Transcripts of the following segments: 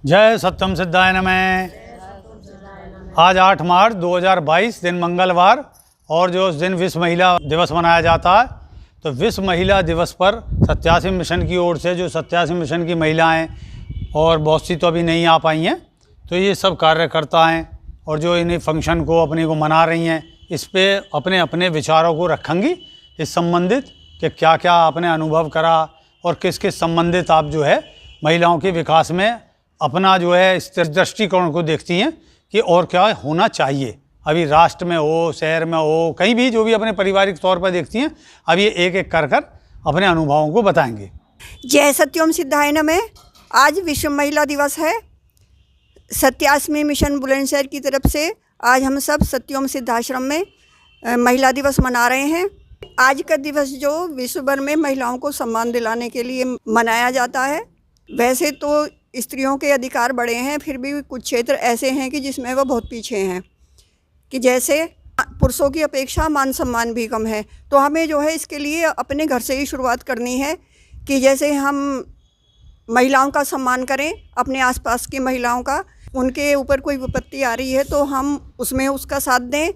जय सत्यम सिद्धाय नमः। आज 8 मार्च 2022 दिन मंगलवार और जो उस दिन विश्व महिला दिवस मनाया जाता है, तो विश्व महिला दिवस पर 87 मिशन की ओर से जो 87 मिशन की महिलाएं और बहुत सी तो अभी नहीं आ पाई हैं, तो ये सब कार्यकर्ता हैं और जो इन्हें फंक्शन को अपने को मना रही हैं, इस पे अपने अपने विचारों को रखेंगी इस संबंधित कि क्या क्या आपने अनुभव करा और किस किस संबंधित आप जो है महिलाओं के विकास में अपना जो है इस दृष्टिकोण को देखती हैं कि और क्या होना चाहिए। अभी राष्ट्र में हो, शहर में हो, कहीं भी जो भी अपने पारिवारिक तौर पर देखती हैं, अब ये एक एक कर अपने अनुभवों को बताएंगे। जय सत्यम सिद्धाय नमः। आज विश्व महिला दिवस है। 87 मिशन बुलंदशहर की तरफ से आज हम सब सत्यम सिद्धाश्रम में महिला दिवस मना रहे हैं। आज का दिवस जो विश्व भर में महिलाओं को सम्मान दिलाने के लिए मनाया जाता है। वैसे तो स्त्रियों के अधिकार बड़े हैं, फिर भी कुछ क्षेत्र ऐसे हैं कि जिसमें वो बहुत पीछे हैं, कि जैसे पुरुषों की अपेक्षा मान सम्मान भी कम है। तो हमें जो है इसके लिए अपने घर से ही शुरुआत करनी है कि जैसे हम महिलाओं का सम्मान करें, अपने आसपास की महिलाओं का, उनके ऊपर कोई विपत्ति आ रही है तो हम उसमें उसका साथ दें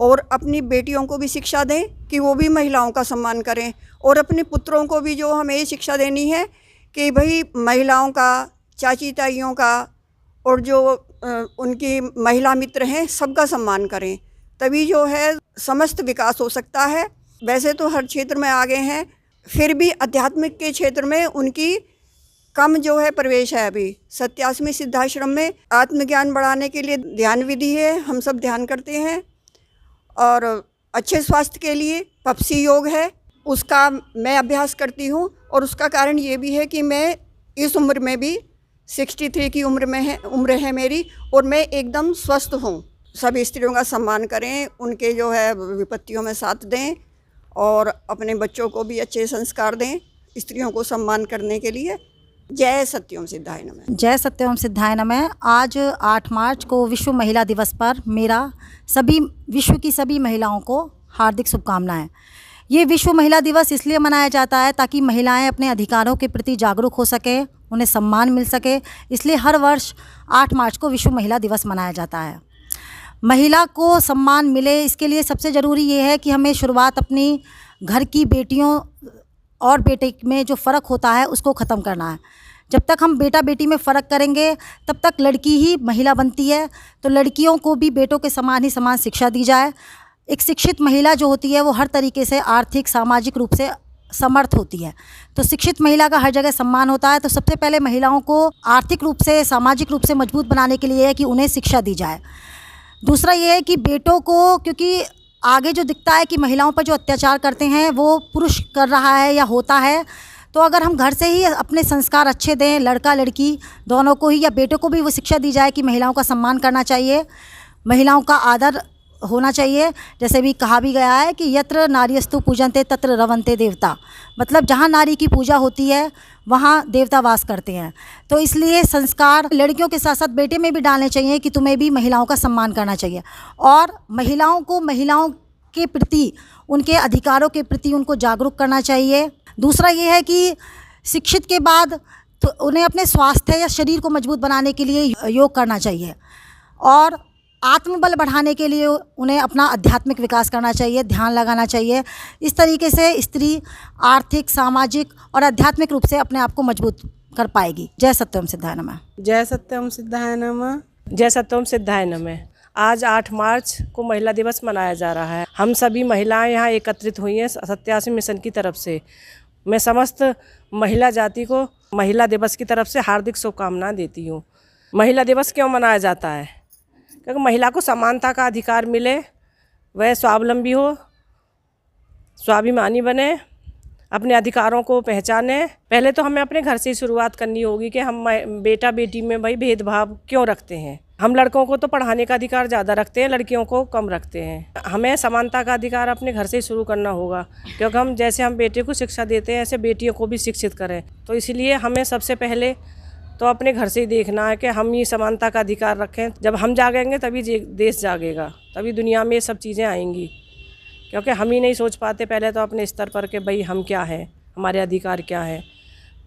और अपनी बेटियों को भी शिक्षा दें कि वो भी महिलाओं का सम्मान करें। और अपने पुत्रों को भी जो हमें ये शिक्षा देनी है कि भाई महिलाओं का, चाची ताइयों का और जो उनकी महिला मित्र हैं सबका सम्मान करें, तभी जो है समस्त विकास हो सकता है। वैसे तो हर क्षेत्र में आगे हैं, फिर भी आध्यात्मिक के क्षेत्र में उनकी कम जो है प्रवेश है। अभी 87 सिद्धाश्रम में आत्मज्ञान बढ़ाने के लिए ध्यान विधि है, हम सब ध्यान करते हैं। और अच्छे स्वास्थ्य के लिए पपसी योग है, उसका मैं अभ्यास करती हूँ। और उसका कारण ये भी है कि मैं इस उम्र में भी 63 की उम्र है मेरी, और मैं एकदम स्वस्थ हूँ। सभी स्त्रियों का सम्मान करें, उनके जो है विपत्तियों में साथ दें और अपने बच्चों को भी अच्छे संस्कार दें स्त्रियों को सम्मान करने के लिए। जय सत्यम सिद्धाय नमः। जय सत्यम सिद्धाय नमः। आज 8 मार्च को विश्व महिला दिवस पर मेरा विश्व की सभी महिलाओं को हार्दिक शुभकामनाएं। ये विश्व महिला दिवस इसलिए मनाया जाता है ताकि महिलाएं अपने अधिकारों के प्रति जागरूक हो सकें, उन्हें सम्मान मिल सके। इसलिए हर वर्ष 8 मार्च को विश्व महिला दिवस मनाया जाता है। महिला को सम्मान मिले, इसके लिए सबसे ज़रूरी ये है कि हमें शुरुआत अपनी घर की बेटियों और बेटे में जो फ़र्क होता है उसको ख़त्म करना है। जब तक हम बेटा बेटी में फ़र्क करेंगे तब तक लड़की ही महिला बनती है। तो लड़कियों को भी बेटों के समान ही समान शिक्षा दी जाए। एक शिक्षित महिला जो होती है वो हर तरीके से आर्थिक सामाजिक रूप से समर्थ होती है। तो शिक्षित महिला का हर जगह सम्मान होता है। तो सबसे पहले महिलाओं को आर्थिक रूप से, सामाजिक रूप से मजबूत बनाने के लिए है कि उन्हें शिक्षा दी जाए। दूसरा ये है कि बेटों को, क्योंकि आगे जो दिखता है कि महिलाओं पर जो अत्याचार करते हैं वो पुरुष कर रहा है या होता है, तो अगर हम घर से ही अपने संस्कार अच्छे दें, लड़का लड़की दोनों को ही या बेटों को भी वो शिक्षा दी जाए कि महिलाओं का सम्मान करना चाहिए, महिलाओं का आदर होना चाहिए। जैसे भी कहा भी गया है कि यत्र नार्यस्तु पूजन्ते तत्र रवन्ते देवता, मतलब जहाँ नारी की पूजा होती है वहाँ देवता वास करते हैं। तो इसलिए संस्कार लड़कियों के साथ साथ बेटे में भी डालने चाहिए कि तुम्हें भी महिलाओं का सम्मान करना चाहिए। और महिलाओं को महिलाओं के प्रति, उनके अधिकारों के प्रति उनको जागरूक करना चाहिए। दूसरा ये है कि शिक्षित के बाद तो उन्हें अपने स्वास्थ्य या शरीर को मजबूत बनाने के लिए योग करना चाहिए और आत्मबल बढ़ाने के लिए उन्हें अपना आध्यात्मिक विकास करना चाहिए, ध्यान लगाना चाहिए। इस तरीके से स्त्री आर्थिक, सामाजिक और आध्यात्मिक रूप से अपने आप को मजबूत कर पाएगी। जय सत्यम सिद्धाय नमः। जय सत्यम सिद्धाय नमः। जय सत्यम सिद्धाय नमः। आज 8 मार्च को महिला दिवस मनाया जा रहा है। हम सभी महिलाएं यहाँ एकत्रित हुई हैं 87 मिशन की तरफ से। मैं समस्त महिला जाति को महिला दिवस की तरफ से हार्दिक शुभकामनाएं देती हूँ। महिला दिवस क्यों मनाया जाता है? क्योंकि महिला को समानता का अधिकार मिले, वह स्वावलंबी हो, स्वाभिमानी बने, अपने अधिकारों को पहचाने। पहले तो हमें अपने घर से ही शुरुआत करनी होगी कि हम बेटा बेटी में भाई भेदभाव क्यों रखते हैं। हम लड़कों को तो पढ़ाने का अधिकार ज़्यादा रखते हैं, लड़कियों को कम रखते हैं। हमें समानता का अधिकार अपने घर से ही शुरू करना होगा, क्योंकि हम जैसे हम बेटे को शिक्षा देते हैं ऐसे बेटियों को भी शिक्षित करें। तो इसलिए हमें सबसे पहले तो अपने घर से ही देखना है कि हम ये समानता का अधिकार रखें। जब हम जागेंगे तभी देश जागेगा, तभी दुनिया में ये सब चीज़ें आएंगी। क्योंकि हम ही नहीं सोच पाते पहले तो अपने स्तर पर कि भाई हम क्या हैं, हमारे अधिकार क्या हैं,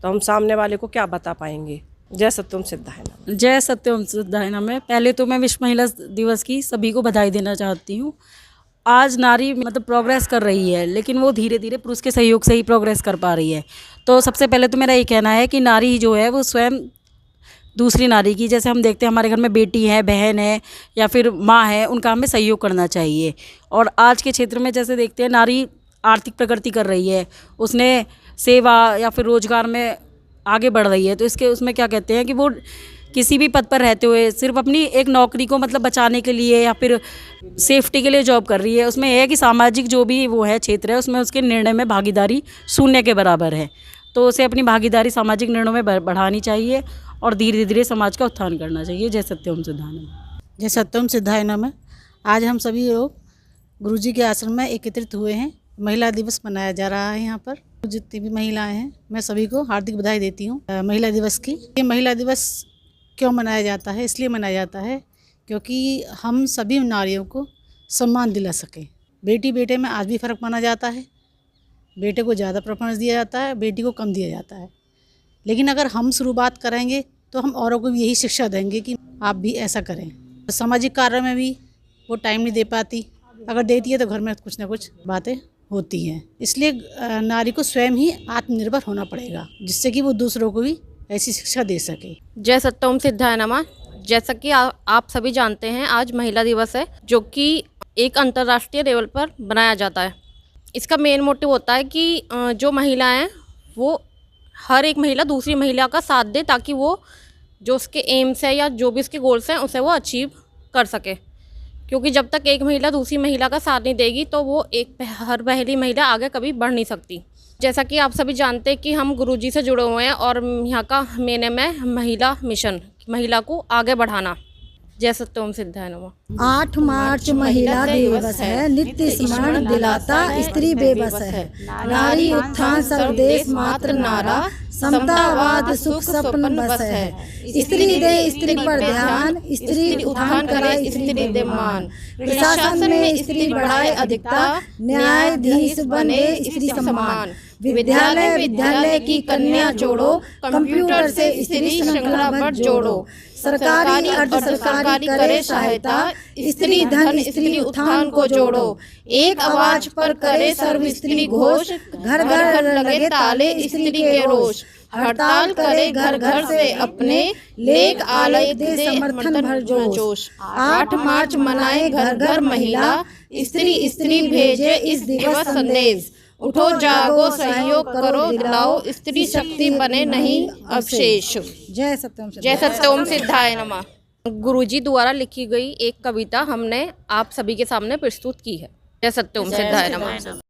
तो हम सामने वाले को क्या बता पाएंगे। जय सत्यम सिद्धाय नमः। जय सत्यम सिद्धाय नमः। पहले तो मैं विश्व महिला दिवस की सभी को बधाई देना चाहती हूँ। आज नारी मतलब प्रोग्रेस कर रही है, लेकिन वो धीरे धीरे पुरुष के सहयोग से ही प्रोग्रेस कर पा रही है। तो सबसे पहले तो मेरा ये कहना है कि नारी जो है वो स्वयं दूसरी नारी की, जैसे हम देखते हैं हमारे घर में बेटी है, बहन है या फिर माँ है, उनका हमें सहयोग करना चाहिए। और आज के क्षेत्र में जैसे देखते हैं नारी आर्थिक प्रगति कर रही है, उसने सेवा या फिर रोजगार में आगे बढ़ रही है। तो इसके उसमें क्या कहते हैं कि वो किसी भी पद पर रहते हुए सिर्फ अपनी एक नौकरी को मतलब बचाने के लिए या फिर सेफ्टी के लिए जॉब कर रही है। उसमें यह है कि सामाजिक जो भी वो है क्षेत्र है, उसमें उसके निर्णय में भागीदारी शून्य के बराबर है। तो उसे अपनी भागीदारी सामाजिक निर्णयों में बढ़ानी चाहिए और धीरे धीरे समाज का उत्थान करना चाहिए। जय सत्यम सिद्धाय नमः। जय सत्यम सिद्धाय नमः। आज हम सभी लोग गुरुजी के आश्रम में एकत्रित हुए हैं। महिला दिवस मनाया जा रहा है। यहाँ पर जितनी भी महिलाएं हैं, मैं सभी को हार्दिक बधाई देती हूँ महिला दिवस की। ये महिला दिवस क्यों मनाया जाता है? इसलिए मनाया जाता है क्योंकि हम सभी नारियों को सम्मान दिला सकें। बेटी बेटे में आज भी फ़र्क माना जाता है। बेटे को ज़्यादा प्रेफरेंस दिया जाता है, बेटी को कम दिया जाता है। लेकिन अगर हम शुरुआत करेंगे तो हम औरों को भी यही शिक्षा देंगे कि आप भी ऐसा करें। सामाजिक कार्य में भी वो टाइम नहीं दे पाती, अगर देती है तो घर में कुछ ना कुछ बातें होती हैं। इसलिए नारी को स्वयं ही आत्मनिर्भर होना पड़ेगा, जिससे कि वो दूसरों को भी ऐसी शिक्षा दे सके। जय सत्यम सिद्धाय नमः। जैसा कि आप सभी जानते हैं, आज महिला दिवस है, जो कि एक अंतर्राष्ट्रीय लेवल पर बनाया जाता है। इसका मेन मोटिव होता है कि जो महिलाएं हैं वो हर एक महिला दूसरी महिला का साथ दे, ताकि वो जो उसके एम्स है या जो भी उसके गोल्स हैं उसे वो अचीव कर सके। क्योंकि जब तक एक महिला दूसरी महिला का साथ नहीं देगी तो वो हर पहली महिला आगे कभी बढ़ नहीं सकती। जैसा कि आप सभी जानते हैं कि हम गुरुजी से जुड़े हुए हैं और यहाँ का मेन एम है महिला मिशन, महिला को आगे बढ़ाना। जय सत्यम सिद्धाय नमः। 8 मार्च महिला दिवस है, नित्य स्मरण दिलाता स्त्री बेबस है। नारी उत्थान सर्वदेश मात्र नारा, समतावाद सुख सपन बस है। स्त्री दे स्त्री पर ध्यान, स्त्री उत्थान करे स्त्री दे मान। प्रशासन में स्त्री बढ़ाए अधिकता, न्यायाधीश बने स्त्री सम्मान। विद्यालय विद्यालय की कन्या जोड़ो, कंप्यूटर से स्त्री श्रृंखलाबद्ध जोड़ो। सरकारी अर्ध सरकारी करे सहायता, स्त्री धन स्त्री उत्थान को जोड़ो। एक आवाज पर करे सर्व स्त्री घोष, घर घर लगे ताले स्त्री के रोष। हड़ताल करे घर घर से अपने, लेख आलय दे समर्थन भर जोश। 8 मार्च मनाए घर घर महिला, स्त्री स्त्री भेजे इस दिवस संदेश। उठो जागो सहयोग करो दिलाओ, स्त्री शक्ति बने नहीं अवशेष। जय सत्यम जय सत्यम सिद्धाय नमः। गुरुजी द्वारा लिखी गई एक कविता हमने आप सभी के सामने प्रस्तुत की है। जय सत्यम सिद्धाय नमः।